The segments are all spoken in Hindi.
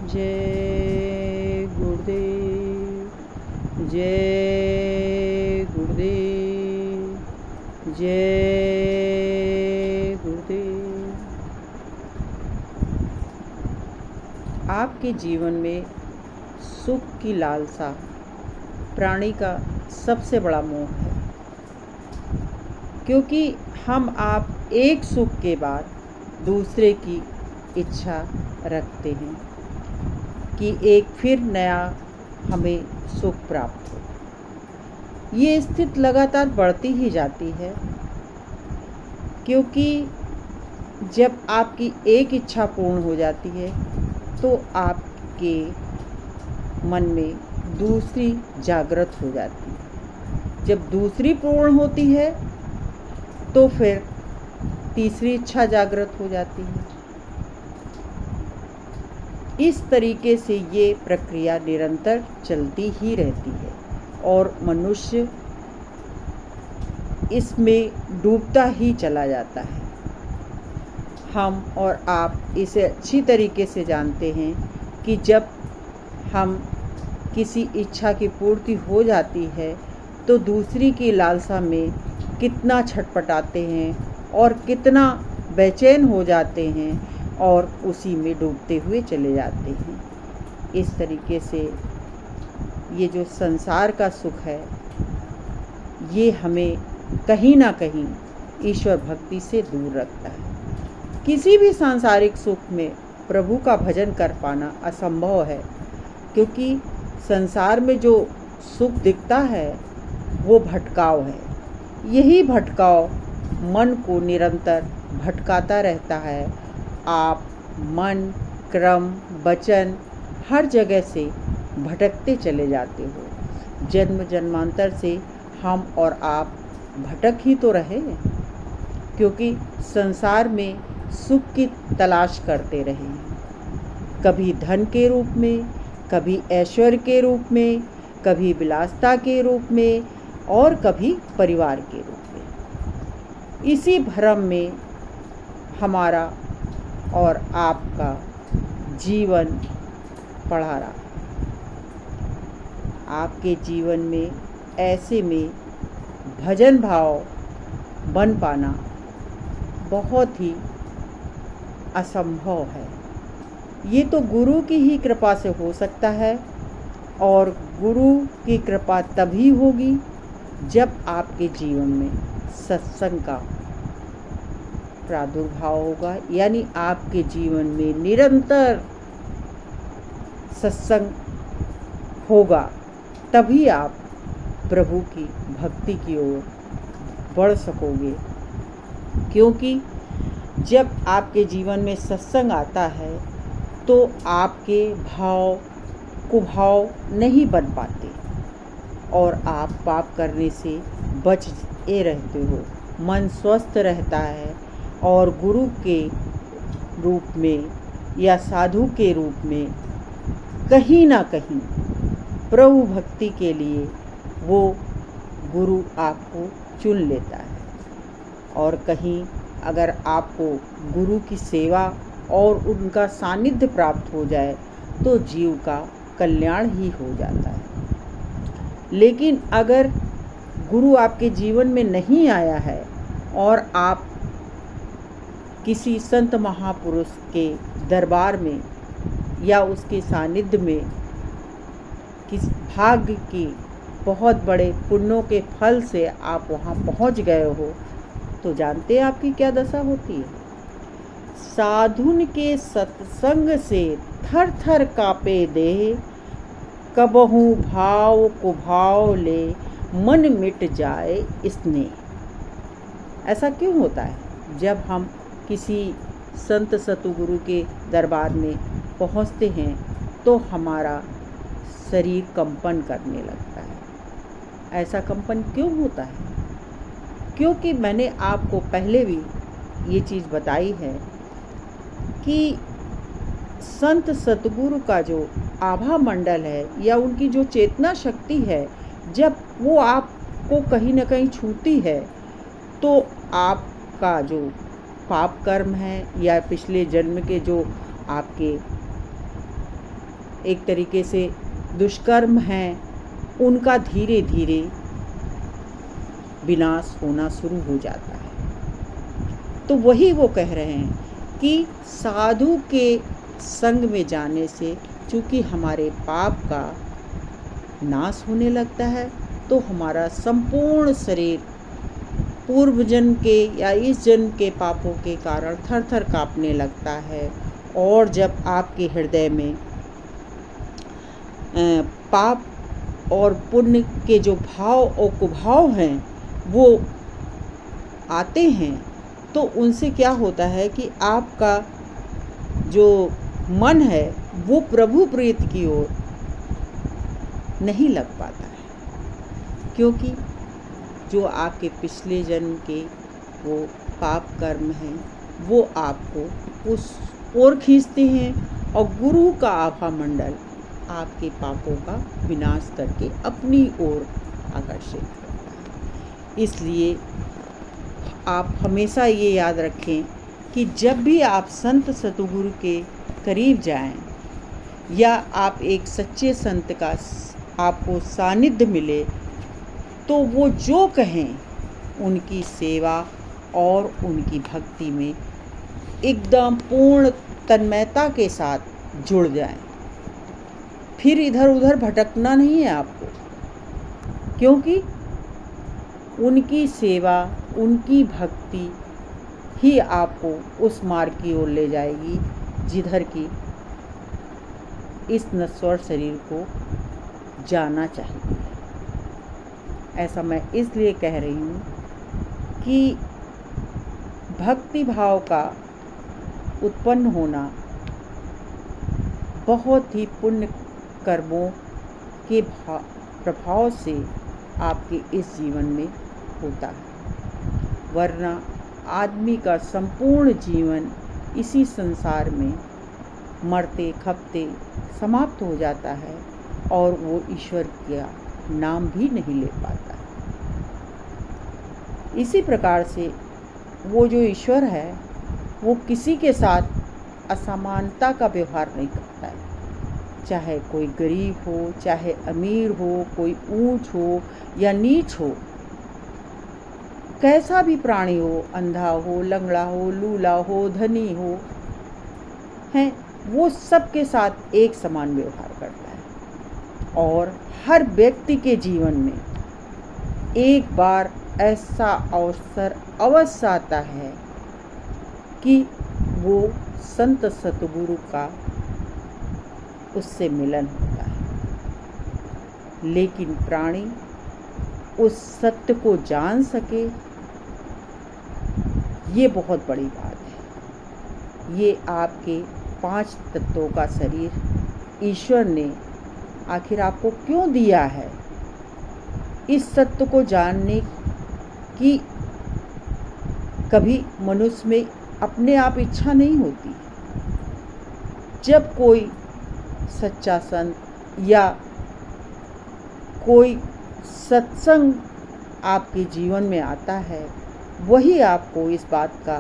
जय गुरुदेव, जय गुरुदेव, जय गुरुदेव। आपके जीवन में सुख की लालसा प्राणी का सबसे बड़ा मोह है, क्योंकि हम आप एक सुख के बाद दूसरे की इच्छा रखते हैं कि एक फिर नया हमें सुख प्राप्त हो। ये स्थिति लगातार बढ़ती ही जाती है, क्योंकि जब आपकी एक इच्छा पूर्ण हो जाती है तो आपके मन में दूसरी जागृत हो जाती है। जब दूसरी पूर्ण होती है तो फिर तीसरी इच्छा जागृत हो जाती है। इस तरीके से ये प्रक्रिया निरंतर चलती ही रहती है और मनुष्य इसमें डूबता ही चला जाता है। हम और आप इसे अच्छी तरीके से जानते हैं कि जब हम किसी इच्छा की पूर्ति हो जाती है तो दूसरी की लालसा में कितना छटपटाते हैं और कितना बेचैन हो जाते हैं और उसी में डूबते हुए चले जाते हैं। इस तरीके से ये जो संसार का सुख है, ये हमें कहीं ना कहीं ईश्वर भक्ति से दूर रखता है। किसी भी सांसारिक सुख में प्रभु का भजन कर पाना असंभव है, क्योंकि संसार में जो सुख दिखता है वो भटकाव है। यही भटकाव मन को निरंतर भटकाता रहता है। आप मन, क्रम, वचन हर जगह से भटकते चले जाते हो। जन्म जन्मांतर से हम और आप भटक ही तो रहे, क्योंकि संसार में सुख की तलाश करते रहे। कभी धन के रूप में, कभी ऐश्वर्य के रूप में, कभी विलासता के रूप में और कभी परिवार के रूप में। इसी भ्रम में हमारा और आपका जीवन पड़ा रहा। आपके जीवन में ऐसे में भजन भाव बन पाना बहुत ही असंभव है। ये तो गुरु की ही कृपा से हो सकता है, और गुरु की कृपा तभी होगी जब आपके जीवन में सत्संग का प्रादुर्भाव होगा, यानी आपके जीवन में निरंतर सत्संग होगा। तभी आप प्रभु की भक्ति की ओर बढ़ सकोगे, क्योंकि जब आपके जीवन में सत्संग आता है तो आपके भाव कुभाव नहीं बन पाते और आप पाप करने से बचे रहते हो। मन स्वस्थ रहता है और गुरु के रूप में या साधु के रूप में कहीं ना कहीं प्रभु भक्ति के लिए वो गुरु आपको चुन लेता है। और कहीं अगर आपको गुरु की सेवा और उनका सानिध्य प्राप्त हो जाए तो जीव का कल्याण ही हो जाता है। लेकिन अगर गुरु आपके जीवन में नहीं आया है और आप किसी संत महापुरुष के दरबार में या उसके सानिध्य में किस भाग्य की बहुत बड़े पुण्यों के फल से आप वहाँ पहुँच गए हो, तो जानते हैं आपकी क्या दशा होती है। साधुन के सत्संग से थर थर कापे देह, कबहू भाव कुभाव ले मन मिट जाए स्नेह। ऐसा क्यों होता है? जब हम किसी संत सतगुरु के दरबार में पहुंचते हैं तो हमारा शरीर कंपन करने लगता है। ऐसा कंपन क्यों होता है? क्योंकि मैंने आपको पहले भी ये चीज़ बताई है कि संत सतगुरु का जो आभा मंडल है या उनकी जो चेतना शक्ति है, जब वो आपको कहीं ना कहीं छूती है तो आपका जो पाप कर्म है या पिछले जन्म के जो आपके एक तरीके से दुष्कर्म हैं, उनका धीरे धीरे विनाश होना शुरू हो जाता है। तो वही वो कह रहे हैं कि साधु के संग में जाने से चूँकि हमारे पाप का नाश होने लगता है, तो हमारा संपूर्ण शरीर पूर्व जन्म के या इस जन्म के पापों के कारण थर थर काँपने लगता है। और जब आपके हृदय में पाप और पुण्य के जो भाव और कुभाव हैं वो आते हैं, तो उनसे क्या होता है कि आपका जो मन है वो प्रभु प्रीति की ओर नहीं लग पाता है, क्योंकि जो आपके पिछले जन्म के वो पाप कर्म हैं वो आपको उस ओर खींचते हैं, और गुरु का आभा मंडल आपके पापों का विनाश करके अपनी ओर आकर्षित करता है। इसलिए आप हमेशा ये याद रखें कि जब भी आप संत सतगुरु के करीब जाएं या आप एक सच्चे संत का आपको सानिध्य मिले, तो वो जो कहें उनकी सेवा और उनकी भक्ति में एकदम पूर्ण तन्मयता के साथ जुड़ जाएं। फिर इधर उधर भटकना नहीं है आपको, क्योंकि उनकी सेवा, उनकी भक्ति ही आपको उस मार्ग की ओर ले जाएगी जिधर की इस नश्वर शरीर को जाना चाहिए। ऐसा मैं इसलिए कह रही हूँ कि भक्ति भाव का उत्पन्न होना बहुत ही पुण्य कर्मों के प्रभाव से आपके इस जीवन में होता है, वरना आदमी का संपूर्ण जीवन इसी संसार में मरते खपते समाप्त हो जाता है और वो ईश्वर का नाम भी नहीं ले पाता। इसी प्रकार से वो जो ईश्वर है वो किसी के साथ असमानता का व्यवहार नहीं करता है, चाहे कोई गरीब हो, चाहे अमीर हो, कोई ऊंच हो या नीच हो, कैसा भी प्राणी हो, अंधा हो, लंगड़ा हो, लूला हो, धनी हो, हैं, वो सबके साथ एक समान व्यवहार करता है। और हर व्यक्ति के जीवन में एक बार ऐसा अवसर अवश्य आता है कि वो संत सतगुरु का उससे मिलन होता है, लेकिन प्राणी उस सत्य को जान सके, ये बहुत बड़ी बात है। ये आपके 5 तत्वों का शरीर ईश्वर ने आखिर आपको क्यों दिया है? इस सत्य को जानने की कभी मनुष्य में अपने आप इच्छा नहीं होती। जब कोई सच्चा संत या कोई सत्संग आपके जीवन में आता है, वही आपको इस बात का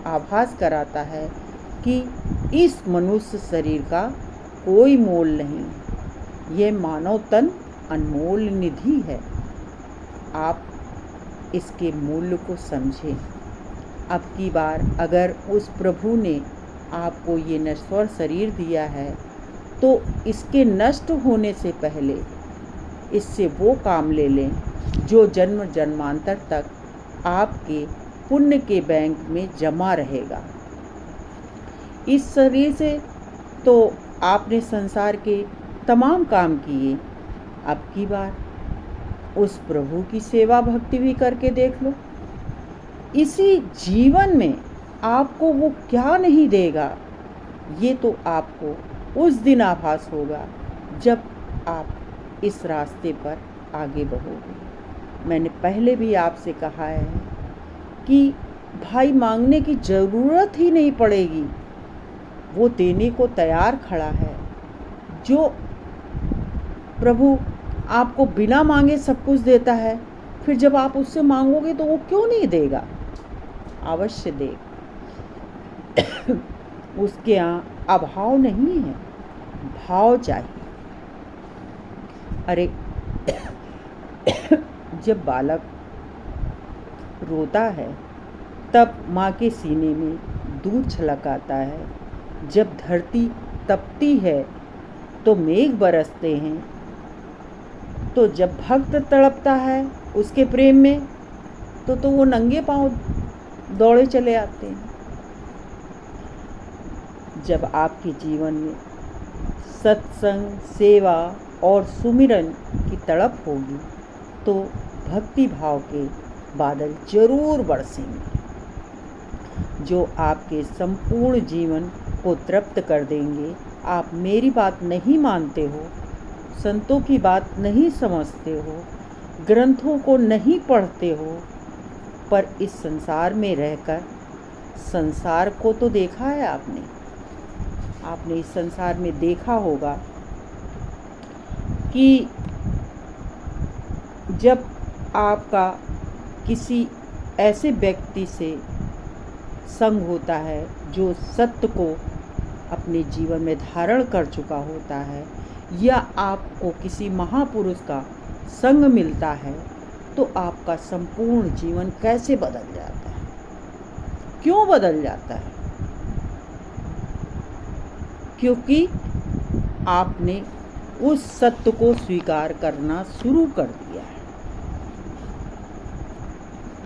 आभास कराता है कि इस मनुष्य शरीर का कोई मोल नहीं। ये मानव तन अनमोल निधि है, आप इसके मूल्य को समझें। अब की बार अगर उस प्रभु ने आपको ये नश्वर शरीर दिया है, तो इसके नष्ट होने से पहले इससे वो काम ले लें जो जन्म जन्मांतर तक आपके पुण्य के बैंक में जमा रहेगा। इस शरीर से तो आपने संसार के तमाम काम किए, अब की बार उस प्रभु की सेवा भक्ति भी करके देख लो। इसी जीवन में आपको वो क्या नहीं देगा, ये तो आपको उस दिन आभास होगा जब आप इस रास्ते पर आगे बढ़ोगे। मैंने पहले भी आपसे कहा है कि भाई मांगने की ज़रूरत ही नहीं पड़ेगी, वो देने को तैयार खड़ा है। जो प्रभु आपको बिना मांगे सब कुछ देता है, फिर जब आप उससे मांगोगे तो वो क्यों नहीं देगा? अवश्य देगा। उसके यहाँ अभाव नहीं है। भाव चाहिए। अरे जब बालक रोता है तब माँ के सीने में दूध छलक आता है। जब धरती तपती है तो मेघ बरसते हैं। तो जब भक्त तड़पता है उसके प्रेम में तो वो नंगे पांव दौड़े चले आते हैं। जब आपके जीवन में सत्संग, सेवा और सुमिरन की तड़प होगी तो भक्ति भाव के बादल जरूर बरसेंगे, जो आपके संपूर्ण जीवन को तृप्त कर देंगे। आप मेरी बात नहीं मानते हो, संतों की बात नहीं समझते हो, ग्रंथों को नहीं पढ़ते हो, पर इस संसार में रहकर संसार को तो देखा है आपने इस संसार में देखा होगा कि जब आपका किसी ऐसे व्यक्ति से संग होता है जो सत्य को अपने जीवन में धारण कर चुका होता है, या आपको किसी महापुरुष का संग मिलता है, तो आपका संपूर्ण जीवन कैसे बदल जाता है। क्यों बदल जाता है? क्योंकि आपने उस सत्य को स्वीकार करना शुरू कर दिया है।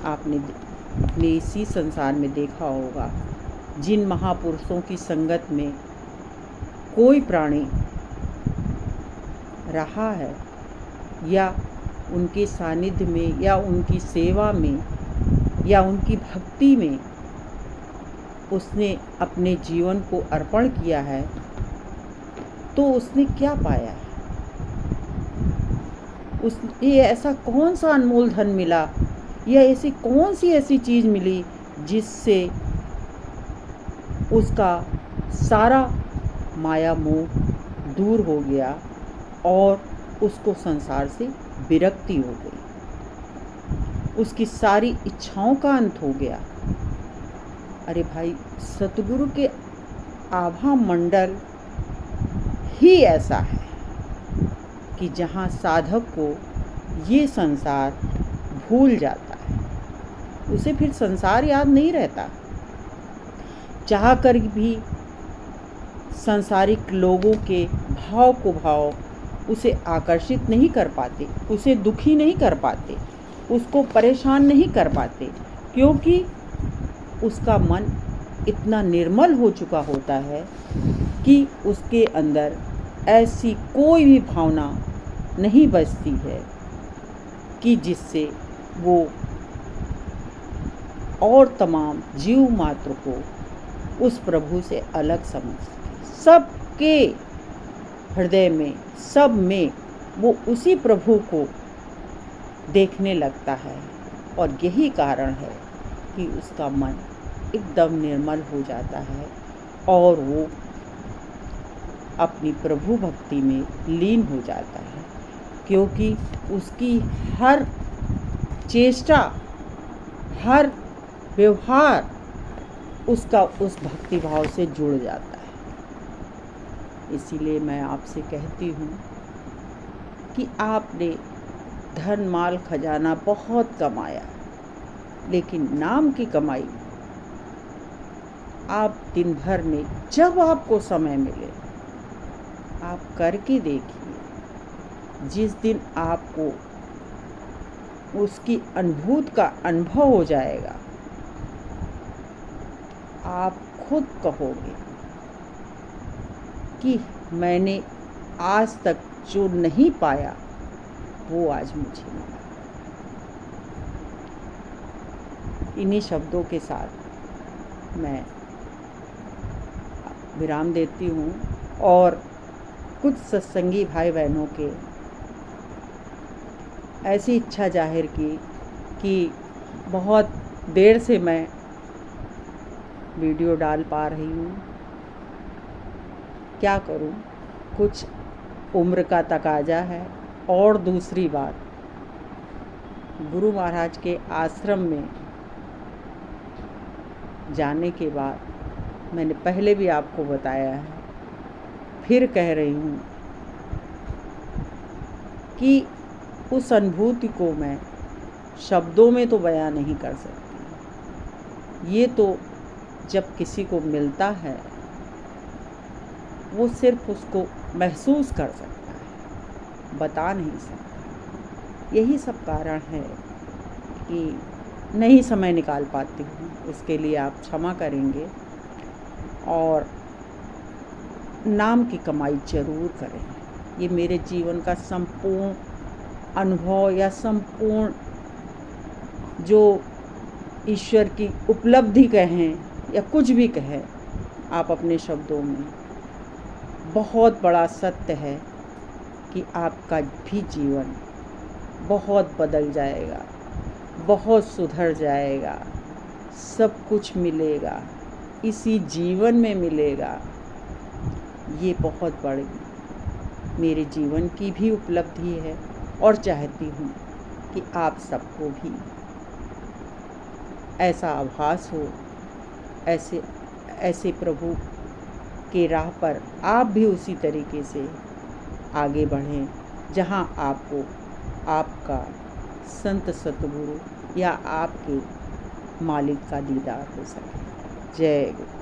आपने इसी संसार में देखा होगा, जिन महापुरुषों की संगत में कोई प्राणी रहा है या उनके सानिध्य में या उनकी सेवा में या उनकी भक्ति में उसने अपने जीवन को अर्पण किया है, तो उसने क्या पाया है? ये ऐसा कौन सा अनमोल धन मिला या ऐसी कौन सी ऐसी चीज़ मिली जिससे उसका सारा माया मोह दूर हो गया और उसको संसार से विरक्ति हो गई, उसकी सारी इच्छाओं का अंत हो गया। अरे भाई, सतगुरु के आभा मंडल ही ऐसा है कि जहाँ साधक को ये संसार भूल जाता है, उसे फिर संसार याद नहीं रहता। चाह कर भी सांसारिक लोगों के भाव को भाव उसे आकर्षित नहीं कर पाते, उसे दुखी नहीं कर पाते, उसको परेशान नहीं कर पाते, क्योंकि उसका मन इतना निर्मल हो चुका होता है कि उसके अंदर ऐसी कोई भी भावना नहीं बचती है कि जिससे वो और तमाम जीव मात्र को उस प्रभु से अलग समझ सके। सबके हृदय में, सब में वो उसी प्रभु को देखने लगता है, और यही कारण है कि उसका मन एकदम निर्मल हो जाता है और वो अपनी प्रभु भक्ति में लीन हो जाता है, क्योंकि उसकी हर चेष्टा, हर व्यवहार उसका उस भक्ति भाव से जुड़ जाता है। इसीलिए मैं आपसे कहती हूँ कि आपने धन माल खजाना बहुत कमाया, लेकिन नाम की कमाई आप दिन भर में जब आपको समय मिले आप करके देखिए। जिस दिन आपको उसकी अनुभूति का अनुभव हो जाएगा, आप खुद कहोगे कि मैंने आज तक जो नहीं पाया वो आज मुझे मिला। इन्हीं शब्दों के साथ मैं विराम देती हूँ और कुछ सत्संगी भाई बहनों के ऐसी इच्छा जाहिर की कि बहुत देर से मैं वीडियो डाल पा रही हूँ। क्या करूँ, कुछ उम्र का तकाजा है, और दूसरी बात गुरु महाराज के आश्रम में जाने के बाद मैंने पहले भी आपको बताया है फिर कह रही हूँ कि उस अनुभूति को मैं शब्दों में तो बयां नहीं कर सकती। ये तो जब किसी को मिलता है वो सिर्फ उसको महसूस कर सकता है, बता नहीं सकता। यही सब कारण है कि नहीं समय निकाल पाती हूँ, इसके लिए आप क्षमा करेंगे। और नाम की कमाई ज़रूर करें। ये मेरे जीवन का संपूर्ण अनुभव या संपूर्ण जो ईश्वर की उपलब्धि कहें या कुछ भी कहें आप अपने शब्दों में, बहुत बड़ा सत्य है कि आपका भी जीवन बहुत बदल जाएगा, बहुत सुधर जाएगा, सब कुछ मिलेगा, इसी जीवन में मिलेगा। ये बहुत बड़ी मेरे जीवन की भी उपलब्धि है और चाहती हूँ कि आप सबको भी ऐसा आभास हो, ऐसे प्रभु के राह पर आप भी उसी तरीके से आगे बढ़ें जहाँ आपको आपका संत सतगुरु या आपके मालिक का दीदार हो सके। जय गुरु।